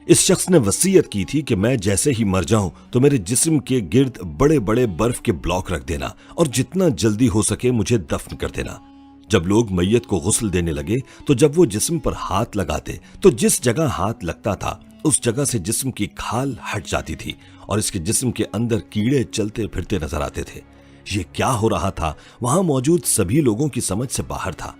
इस शख्स ने वसीयत की थी कि मैं जैसे ही मर जाऊं तो मेरे जिस्म के गिर्द बड़े बड़े बर्फ के ब्लॉक रख देना और जितना जल्दी हो सके मुझे दफन कर देना। जब लोग मैयत को गुस्ल देने लगे तो जब वो जिस्म पर हाथ लगाते तो जिस जगह हाथ लगता था उस जगह से जिस्म की खाल हट जाती थी और इसके जिस्म के अंदर कीड़े चलते फिरते नजर आते थे। ये क्या हो रहा था वहां मौजूद सभी लोगों की समझ से बाहर था।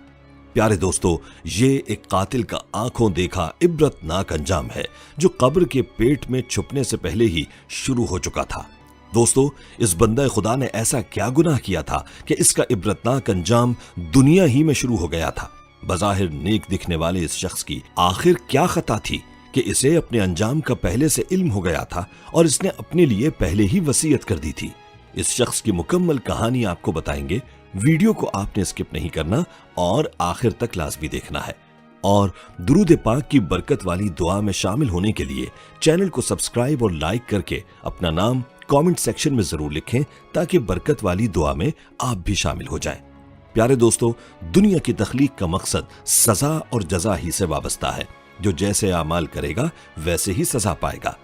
प्यारे दोस्तों, ये एक कातिल का आंखों देखा इबरतनाक अंजाम है जो कब्र के पेट में छुपने से पहले ही शुरू हो चुका था। दोस्तों, इस बंदा खुदा ने ऐसा क्या गुनाह किया था कि इसका इबरतनाक अंजाम दुनिया ही में शुरू हो गया था। बज़ाहिर नेक दिखने वाले इस शख्स की आखिर क्या खता थी कि इसे अपने अंजाम का पहले से इल्म हो गया था और इसने अपने लिए पहले ही वसीयत कर दी थी। इस शख्स की मुकम्मल कहानी आपको बताएंगे। वीडियो को आपने स्किप नहीं करना और आखिर तक लाजमी देखना है। और दुरूद पाक की बरकत वाली दुआ में शामिल होने के लिए चैनल को सब्सक्राइब और लाइक करके अपना नाम कमेंट सेक्शन में जरूर लिखें ताकि बरकत वाली दुआ में आप भी शामिल हो जाएं। प्यारे दोस्तों, दुनिया की तख्लीक का मकसद सजा और जजा ही से वाबस्ता है। जो जैसे आमाल करेगा वैसे ही सजा पाएगा।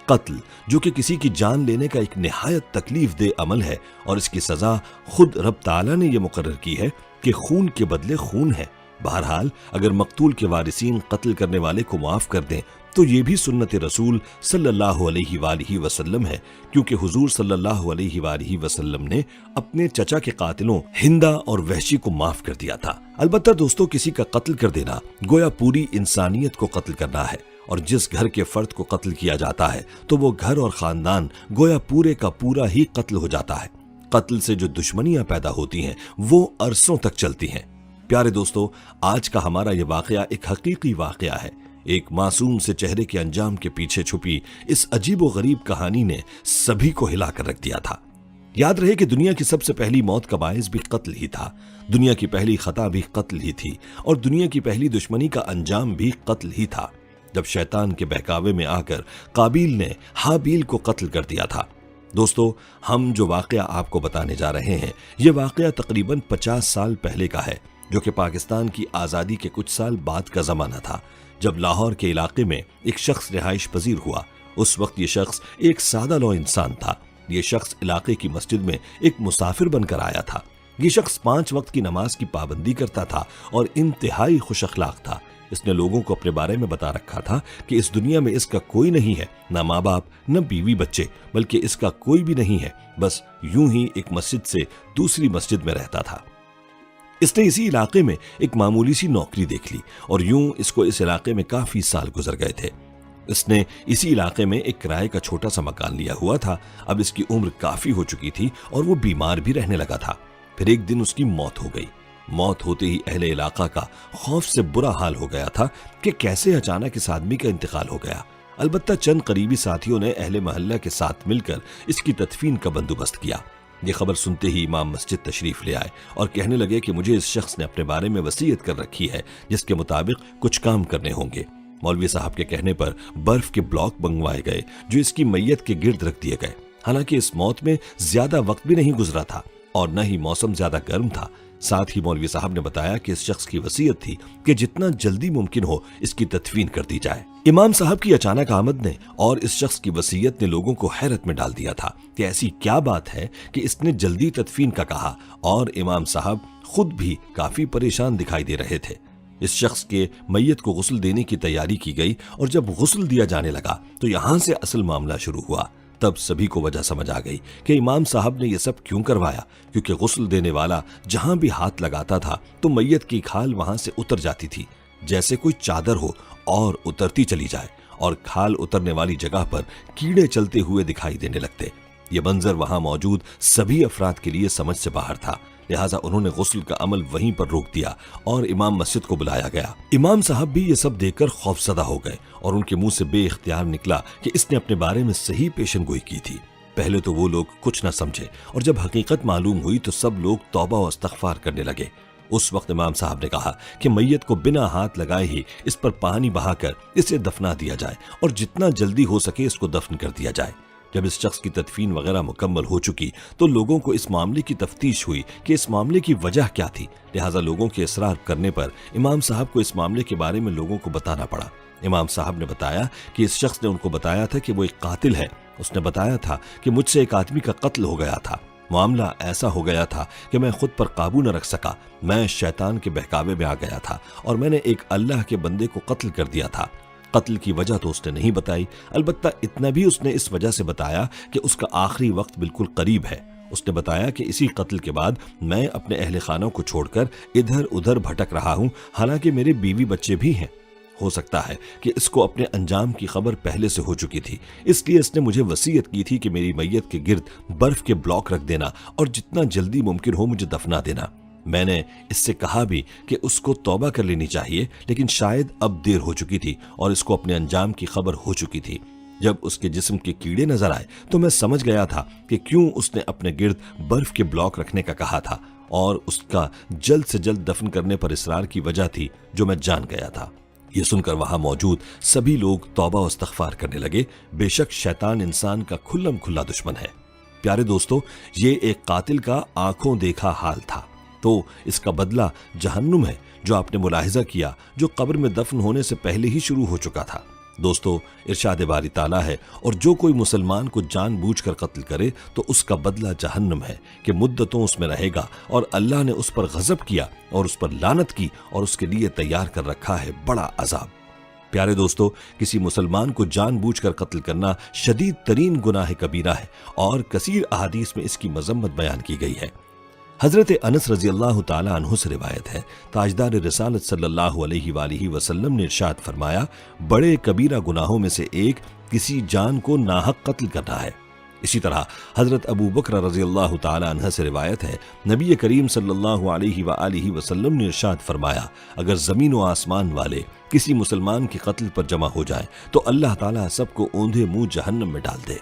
कत्ल जो कि किसी की जान लेने का एक निहायत तकलीफ दे अमल है और इसकी सजा खुद रब ताला ने यह मुकर्रर की है कि खून के बदले खून है। बहरहाल अगर मकतूल के वारिसीन कत्ल करने वाले को माफ कर दें तो ये भी सुन्नत रसूल सल्लल्लाहु अलैहि वसल्लम है, क्योंकि हुजूर सल्लल्लाहु अलैहि वसल्लम ने अपने चचा के कातिलों हिंदा और वहशी को माफ कर दिया था। अलबत्ता दोस्तों, किसी का कत्ल कर देना गोया पूरी इंसानियत को कत्ल करना है और जिस घर के फर्द को कत्ल किया जाता है तो वो घर और खानदान गोया पूरे का पूरा ही कत्ल हो जाता है। कत्ल से जो दुश्मनियां पैदा होती हैं वो अरसों तक चलती हैं। प्यारे दोस्तों, आज का हमारा ये वाकया एक हकीकी वाकया है। एक मासूम से चेहरे के अंजाम के पीछे छुपी इस अजीबो गरीब कहानी ने सभी को हिलाकर रख दिया था। याद रहे कि दुनिया की सबसे पहली मौत का बायस भी कत्ल ही था, दुनिया की पहली खता भी कत्ल ही थी और दुनिया की पहली दुश्मनी का अंजाम भी कत्ल ही था, जब शैतान के बहकावे में आकर काबिल ने हाबील को कत्ल कर दिया था। दोस्तों, हम जो वाकया आपको बताने जा रहे हैं ये वाकया तकरीबन 50 साल पहले का है, जो कि पाकिस्तान की आज़ादी के कुछ साल बाद का ज़माना था, जब लाहौर के इलाके में एक शख्स रिहाइश पजीर हुआ। उस वक्त ये शख्स एक सादा लो इंसान था। ये शख्स इलाके की मस्जिद में एक मुसाफिर बनकर आया था। ये शख्स 5 वक्त की नमाज की पाबंदी करता था और इंतहाई खुश अखलाक था। इसने लोगों को अपने बारे में बता रखा था कि इस दुनिया में इसका कोई नहीं है, ना माँ बाप न बीवी बच्चे, बल्कि इसका कोई भी नहीं है, बस यूं ही एक मस्जिद से दूसरी मस्जिद में रहता था। इसने इसी इलाके में एक मामूली सी नौकरी देख ली और यूं इसको इस इलाके में काफी साल गुजर गए थे। इसने इसी इलाके में एक किराए का छोटा सा मकान लिया हुआ था। अब इसकी उम्र काफी हो चुकी थी और वो बीमार भी रहने लगा था। फिर एक दिन उसकी मौत हो गई। मौत होते ही अहले इलाका का खौफ से बुरा हाल हो गया था कि कैसे अचानक इस आदमी का इंतकाल हो गया। अलबत्ता चंद करीबी साथियों ने अहले मोहल्ला के साथ मिलकर इसकी तदफीन का बंदोबस्त किया। ये खबर सुनते ही इमाम मस्जिद तशरीफ ले आए और कहने लगे कि मुझे इस शख्स ने अपने बारे में वसीयत कर रखी है जिसके मुताबिक कुछ काम करने होंगे। मौलवी साहब के कहने पर बर्फ के ब्लॉक मंगवाए गए जो इसकी मैयत के गिर्द रख दिए गए। हालांकि इस मौत में ज्यादा वक्त भी नहीं गुजरा था और न ही मौसम ज्यादा गर्म था। साथ ही मौलवी साहब ने बताया कि इस शख्स की वसीयत थी कि जितना जल्दी मुमकिन हो इसकी तदफीन कर दी जाए। इमाम साहब की अचानक आमद ने और इस शख्स की वसीयत ने लोगों को हैरत में डाल दिया था कि ऐसी क्या बात है कि इसने जल्दी तदफीन का कहा, और इमाम साहब खुद भी काफी परेशान दिखाई दे रहे थे। इस शख्स के मैयत को गुस्ल देने की तैयारी की गई और जब गुस्ल दिया जाने लगा तो यहाँ से असल मामला शुरू हुआ। तब सभी को वजह समझ आ गई कि इमाम साहब ने यह सब क्यों करवाया, क्योंकि गुस्ल देने वाला जहां भी हाथ लगाता था तो मैयत की खाल वहां से उतर जाती थी, जैसे कोई चादर हो और उतरती चली जाए, और खाल उतरने वाली जगह पर कीड़े चलते हुए दिखाई देने लगते। ये मंजर वहां मौजूद सभी अफराद के लिए समझ से बाहर था। लिहाजा उन्होंने गुस्ल का अमल वहीं पर रोक दिया और इमाम मस्जिद को बुलाया गया। इमाम साहब भी ये सब देखकर खौफजदा हो गए और उनके मुंह से बेइख्तियार निकला कि इसने अपने बारे में सही पेशनगोई की थी। पहले तो वो लोग कुछ न समझे और जब हकीकत मालूम हुई तो सब लोग तौबा और इस्तग़फ़ार करने लगे। उस वक्त इमाम साहब ने कहा कि मैयत को बिना हाथ लगाए ही इस पर पानी बहाकर इसे दफना दिया जाए और जितना जल्दी हो सके इसको दफन कर दिया जाए। जब इस शख्स की तदफीन वगैरह मुकम्मल हो चुकी तो लोगों को इस मामले की तफ्तीश हुई कि इस मामले की वजह क्या थी। लिहाजा लोगों के इसरार करने पर इमाम साहब को इस मामले के बारे में लोगों को बताना पड़ा। امام صاحب نے بتایا کہ اس شخص نے ان کو بتایا تھا کہ وہ ایک قاتل ہے۔ اس نے بتایا تھا کہ مجھ سے ایک آدمی کا قتل ہو گیا تھا، معاملہ ایسا ہو گیا تھا کہ میں خود پر قابو نہ رکھ سکا، میں شیطان کے بہکاوے میں آ گیا تھا اور میں نے ایک اللہ کے بندے کو قتل کر دیا تھا۔ قتل کی وجہ تو اس نے نہیں بتائی، البتہ اتنا بھی اس نے اس وجہ سے بتایا کہ اس کا آخری وقت بالکل قریب ہے۔ اس نے بتایا کہ اسی قتل کے بعد میں اپنے اہل خانوں کو چھوڑ کر ادھر ادھر بھٹک رہا ہوں، حالانکہ میرے بیوی بچے بھی ہیں۔ ہو سکتا ہے کہ اس کو اپنے انجام کی خبر پہلے سے ہو چکی تھی، اس لیے اس نے مجھے وصیت کی تھی کہ میری میت کے گرد برف کے بلاک رکھ دینا اور جتنا جلدی ممکن ہو مجھے دفنا دینا۔ میں نے اس سے کہا بھی کہ اس کو توبہ کر لینی چاہیے، لیکن شاید اب دیر ہو چکی تھی اور اس کو اپنے انجام کی خبر ہو چکی تھی۔ جب اس کے جسم کے کیڑے نظر آئے تو میں سمجھ گیا تھا کہ کیوں اس نے اپنے گرد برف کے بلاک رکھنے کا کہا تھا، اور اس کا جلد سے جلد دفن کرنے پر اصرار کی وجہ تھی جو میں جان گیا تھا۔ یہ سن کر وہاں موجود سبھی لوگ توبہ و استغفار کرنے لگے۔ بے شک شیطان انسان کا کھلم کھلا دشمن ہے۔ پیارے دوستو، یہ ایک قاتل کا آنکھوں دیکھا حال تھا، تو اس کا بدلہ جہنم ہے جو آپ نے ملاحظہ کیا، جو قبر میں دفن ہونے سے پہلے ہی شروع ہو چکا تھا۔ دوستو، ارشاد باری تعالیٰ ہے، اور جو کوئی مسلمان کو جان بوجھ کر قتل کرے تو اس کا بدلہ جہنم ہے کہ مدتوں اس میں رہے گا، اور اللہ نے اس پر غضب کیا اور اس پر لعنت کی اور اس کے لیے تیار کر رکھا ہے بڑا عذاب۔ پیارے دوستو، کسی مسلمان کو جان بوجھ کر قتل کرنا شدید ترین گناہ کبیرہ ہے، اور کثیر احادیث میں اس کی مذمت بیان کی گئی ہے۔ حضرت انس رضی اللہ تعالی عنہ سے روایت ہے، تاجدار رسالت صلی اللہ علیہ وآلہ وسلم نے ارشاد فرمایا، بڑے کبیرہ گناہوں میں سے ایک کسی جان کو ناحق قتل کرنا ہے۔ اسی طرح حضرت ابو بکر رضی اللہ تعالی عنہ سے روایت ہے، نبی کریم صلی اللہ علیہ وآلہ وسلم نے ارشاد فرمایا، اگر زمین و آسمان والے کسی مسلمان کے قتل پر جمع ہو جائیں تو اللہ تعالیٰ سب کو اوندھے منہ جہنم میں ڈال دے۔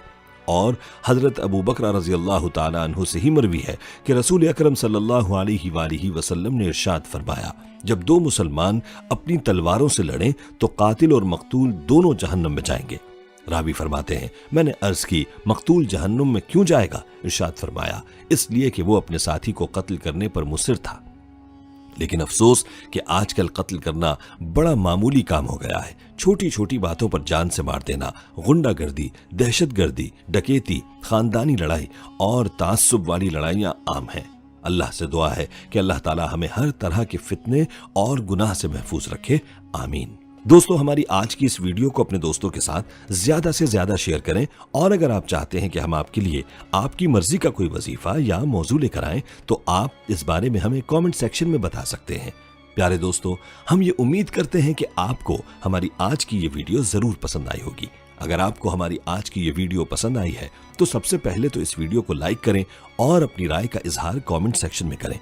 اور حضرت ابو بکر رضی اللہ تعالی عنہ سے ہی مروی ہے کہ رسول اکرم صلی اللہ علیہ وآلہ وسلم نے ارشاد فرمایا، جب دو مسلمان اپنی تلواروں سے لڑیں تو قاتل اور مقتول دونوں جہنم میں جائیں گے۔ راوی فرماتے ہیں، میں نے عرض کی، مقتول جہنم میں کیوں جائے گا؟ ارشاد فرمایا، اس لیے کہ وہ اپنے ساتھی کو قتل کرنے پر مصر تھا۔ لیکن افسوس کہ آج کل قتل کرنا بڑا معمولی کام ہو گیا ہے۔ چھوٹی چھوٹی باتوں پر جان سے مار دینا، غنڈہ گردی، دہشت گردی، ڈکیتی، خاندانی لڑائی اور تعصب والی لڑائیاں عام ہیں۔ اللہ سے دعا ہے کہ اللہ تعالی ہمیں ہر طرح کے فتنے اور گناہ سے محفوظ رکھے، آمین۔ دوستو، ہماری آج کی اس ویڈیو کو اپنے دوستوں کے ساتھ زیادہ سے زیادہ شیئر کریں، اور اگر آپ چاہتے ہیں کہ ہم آپ کے لیے آپ کی مرضی کا کوئی وظیفہ یا موضوع لے کر آئیں تو آپ اس بارے میں ہمیں کامنٹ سیکشن میں بتا سکتے ہیں۔ پیارے دوستو، ہم یہ امید کرتے ہیں کہ آپ کو ہماری آج کی یہ ویڈیو ضرور پسند آئی ہوگی۔ اگر آپ کو ہماری آج کی یہ ویڈیو پسند آئی ہے تو سب سے پہلے تو اس ویڈیو کو لائک کریں اور اپنی رائے کا اظہار کامنٹ سیکشن میں کریں۔